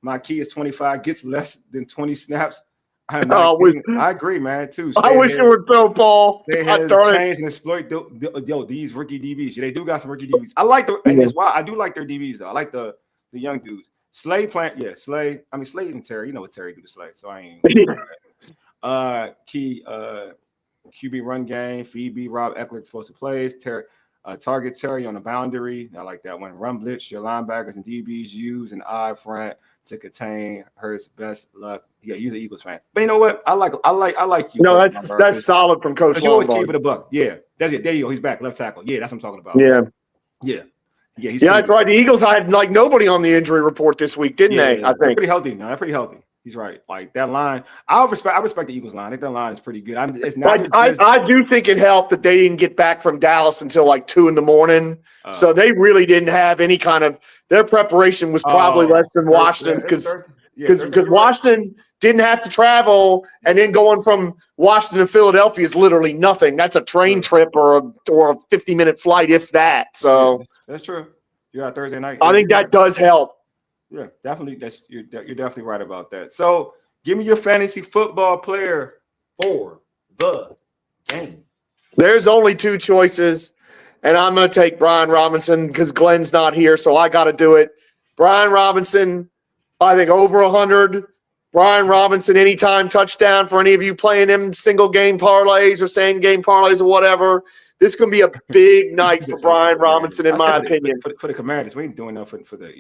my key is 25, gets less than 20 snaps. I agree, man, too. I wish it were so, Paul. They had to change and exploit these rookie DBs. Yeah, they do got some rookie DBs. I like and it's why I do like their DBs, though. I like the young dudes. Slay plant, yeah, Slay. I mean, Slay and Terry. You know what Terry do to Slay, so I ain't. Key, QB run game, feed B-Rob, Eckler explosive plays, target Terry on the boundary. I like that one. Run blitz, your linebackers and DBs use an I front to contain Hurts. Best luck. Yeah, he's an Eagles fan. But you know what? I like you. No, that's solid from Coach. You always keep it a buck. Yeah, that's it. There you go. He's back, left tackle. Yeah, that's what I'm talking about. Yeah. That's right. The Eagles had like nobody on the injury report this week, didn't they? I think they're pretty healthy. No, they're pretty healthy. He's right. Like that line, I respect the Eagles line. I think that line is pretty good. I do think it helped that they didn't get back from Dallas until like 2 a.m. So they really didn't have any kind of their preparation was probably less than Washington's because Washington didn't have to travel, and then going from Washington to Philadelphia is literally nothing. That's a train trip or a 50-minute flight, if that. So that's true. You're out Thursday night. I think that does help. Yeah, definitely. You're definitely right about that. So, give me your fantasy football player for the game. There's only 2 choices, and I'm going to take Brian Robinson because Glenn's not here, so I got to do it. Brian Robinson, I think over 100. Brian Robinson, anytime touchdown for any of you playing them single game parlays or same game parlays or whatever. This is going to be a big night for Brian Robinson, in my opinion. For the Commanders, we ain't doing nothing for the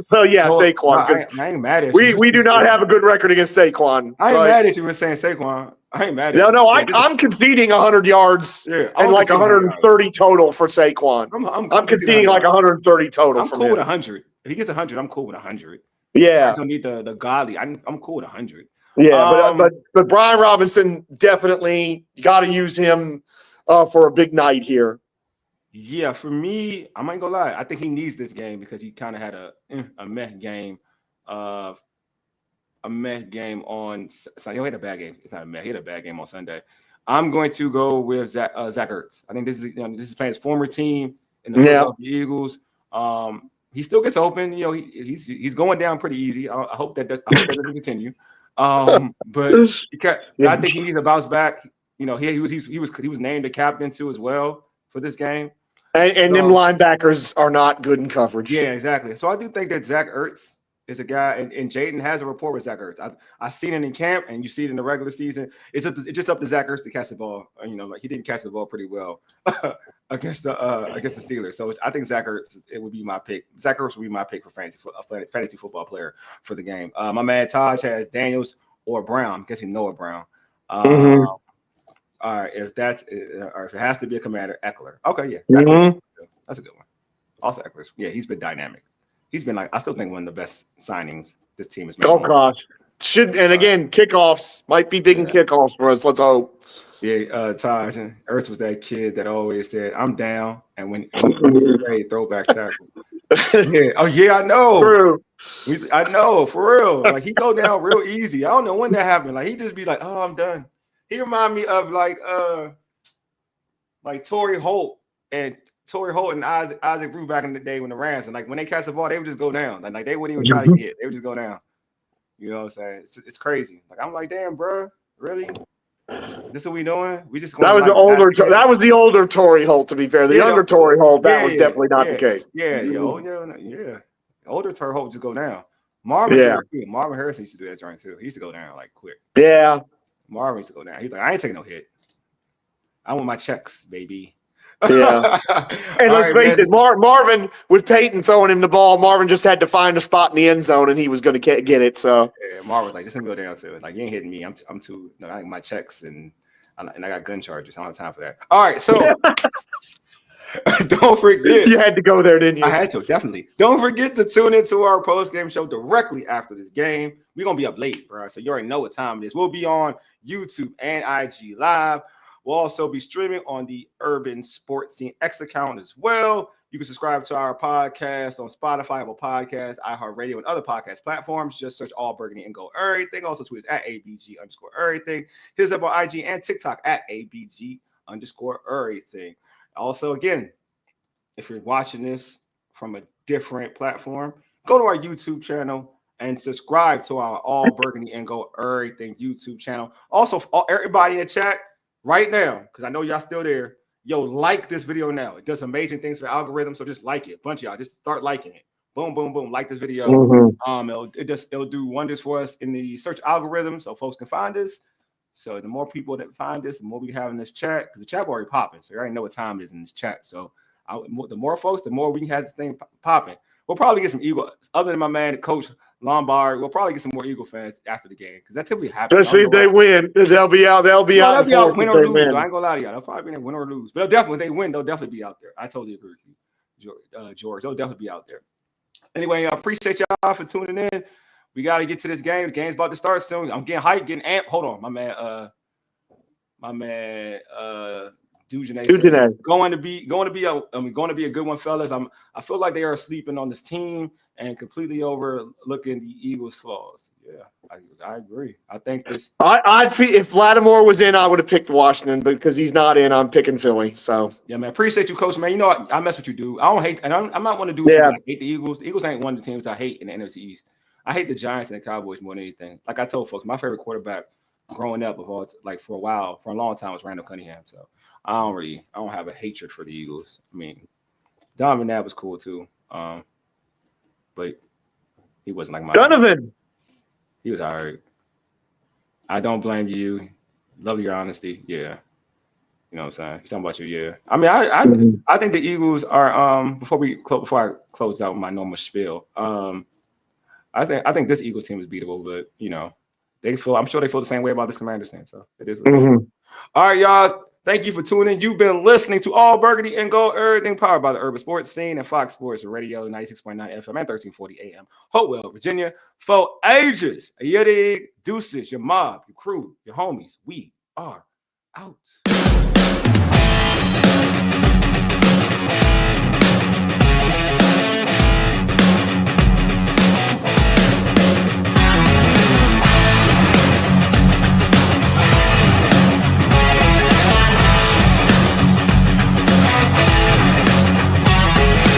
Well, yeah, Saquon. I ain't mad at you. We do not have a good record against Saquon. I ain't mad at you for saying Saquon. I ain't mad at you. No, I'm conceding 100 yards and like 130 total for Saquon. I'm conceding like 130 total. I'm cool with 100. If he gets 100, I'm cool with 100. Yeah. I don't need the godly. I'm cool with 100. Yeah, but Brian Robinson, definitely got to use him for a big night here. Yeah, for me, I might go lie. I think he needs this game because he kind of had a meh game. A meh game on Sunday. He had a bad game. It's not a meh. He had a bad game on Sunday. I'm going to go with Zach Ertz. I think this is playing his former team in the Philadelphia Eagles. He still gets open. He's going down pretty easy. I hope that doesn't continue. But I think he needs a bounce back. He was named the captain too as well for this game. And them linebackers are not good in coverage. Yeah, exactly. So I do think that Zach Ertz is a guy, and Jaden has a rapport with Zach Ertz. I've seen it in camp, and you see it in the regular season. It's just up to Zach Ertz to catch the ball. Like he didn't catch the ball pretty well against the Steelers. So I think Zach Ertz would be my pick. Zach Ertz would be my pick for fantasy football player for the game. My man Taj has Daniels or Brown. I'm guessing Noah Brown. All right, if it has to be a commander, Eckler. Okay, yeah, that's a good one. Also, Eckler, yeah, he's been dynamic. He's been I still think one of the best signings this team has made. Oh gosh, again, kickoffs might be digging kickoffs for us. Let's hope. Yeah, Taj and Ertz was that kid that always said, "I'm down," and when he played throwback tackle. Yeah. Oh yeah, I know. True. I know for real. Like he go down real easy. I don't know when that happened. Like he just be like, "Oh, I'm done." He remind me of like Torrey Holt and Isaac Brew back in the day when the Rams, and like when they catch the ball, they would just go down. Like they wouldn't even try to get hit. They would just go down. You know what I'm saying? It's crazy. Like I'm like, damn, bro, really? This is what we doing? We just going that was the older Torrey Holt, to be fair. The younger Torrey Holt, that was definitely not the case. Yeah. Older Torrey Holt just go down. Marvin Harrison used to do that joint too. He used to go down like quick. Yeah. Marvin used to go down. He's like, I ain't taking no hit. I want my checks, baby. Yeah. And let's face it, Marvin, with Peyton throwing him the ball, Marvin just had to find a spot in the end zone, and he was going to get it. So yeah, Marvin was like, just let me go down to it. Like, you ain't hitting me. I'm too. I like my checks, and I got gun charges. I don't have time for that. All right, so don't forget. You had to go there, didn't you? I had to, definitely. Don't forget to tune into our post-game show directly after this game. We're going to be up late, bro, so you already know what time it is. We'll be on YouTube and IG Live. We'll also be streaming on the Urban Sports Scene X account as well. You can subscribe to our podcast on Spotify, Apple Podcasts, iHeartRadio, and other podcast platforms. Just search All Burgundy and Go Everything. Also tweet us at ABG_everything. Hit us up on IG and TikTok at ABG_everything. Also, again, if you're watching this from a different platform, go to our YouTube channel and subscribe to our All Burgundy and Go Everything YouTube channel. Also, everybody in the chat right now, because I know y'all still there, like this video now. It does amazing things for the algorithm, so just like it. Bunch of y'all, just start liking it. Boom, boom, boom. Like this video. It'll do wonders for us in the search algorithm, so folks can find us. So the more people that find us, the more we have in this chat, because the chat already popping. So you already know what time it is in this chat. So the more folks, the more we can have this thing popping. We'll probably get some Eagle, other than my man, Coach Lombard. We'll probably get some more Eagle fans after the game, because that typically happens. Especially if they win, they'll be out. They'll be out. Win or lose. So I ain't gonna lie to y'all. They'll probably be win or lose, but if they win, they'll definitely be out there. I totally agree with you, George. They'll definitely be out there. Anyway, I appreciate y'all for tuning in. We got to get to this game. The game's about to start soon. I'm getting hyped, getting amped. Hold on, my man, Dujane. Going to be a good one, fellas. I feel like they are sleeping on this team and completely overlooking the Eagles' flaws. Yeah, I agree. I think this. If Lattimore was in, I would have picked Washington, but because he's not in, I'm picking Philly. So yeah, man, appreciate you, Coach. Man, you know I mess with you, dude. I don't hate, and I'm not one to do. Yeah. I hate the Eagles. The Eagles ain't one of the teams I hate in the NFC East. I hate the Giants and the Cowboys more than anything. Like I told folks, my favorite quarterback growing up for a long time was Randall Cunningham. So I don't have a hatred for the Eagles. I mean, Donovan Knapp was cool too. But he wasn't like my Donovan. He was all right. I don't blame you. Love your honesty. Yeah. You know what I'm saying? He's talking about you, yeah. I mean, I think the Eagles are before I close out my normal spiel. I think this Eagles team is beatable, but I'm sure they feel the same way about this Commanders team. So it is what it is. All right, y'all. Thank you for tuning in. You've been listening to All Burgundy and Go Everything, powered by the Urban Sports Scene and Fox Sports Radio, 96.9 FM and 1340 AM. Hopewell, Virginia. For ages. Yeti, deuces, your mob, your crew, your homies. We are out.